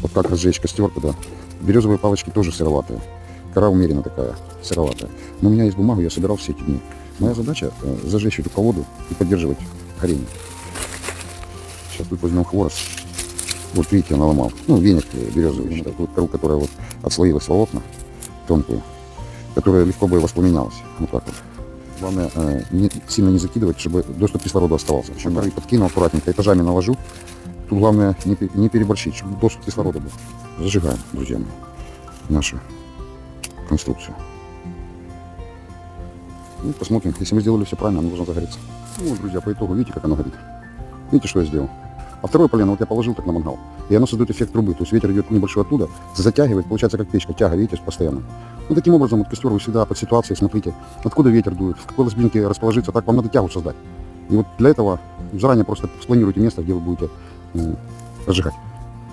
Вот как разжечь костер, когда березовые палочки тоже сыроватые. Кора умеренно такая, сыроватая. Но у меня есть бумага, я собирал все эти дни. Моя задача зажечь эту колоду и поддерживать горение. Сейчас тут возьмем хворост. Вот видите, я наломал. Ну, веник березовый. Вот кору, которая вот отслоилась волокна, тонкую, которая легко бы воспламенялась. Вот так вот. Главное, сильно не закидывать, чтобы доступ кислорода оставался. Еще коры подкину аккуратненько, этажами наложу. Тут главное не переборщить, чтобы доступ кислорода был. Зажигаем, друзья мои, нашу конструкцию. Ну, посмотрим. Если мы сделали все правильно, оно должно загореться. Ну, вот, друзья, по итогу, видите, как оно горит. Видите, что я сделал? А второе полено вот я положил так на мангал. И оно создает эффект трубы. То есть ветер идет небольшой оттуда, затягивает, получается как печка, тяга, видите, постоянно. Ну, таким образом, вот костер вы всегда под ситуацией смотрите, откуда ветер дует, в какой ложбинке расположиться, так вам надо тягу создать. И вот для этого заранее просто спланируйте место, где вы будете разжигать.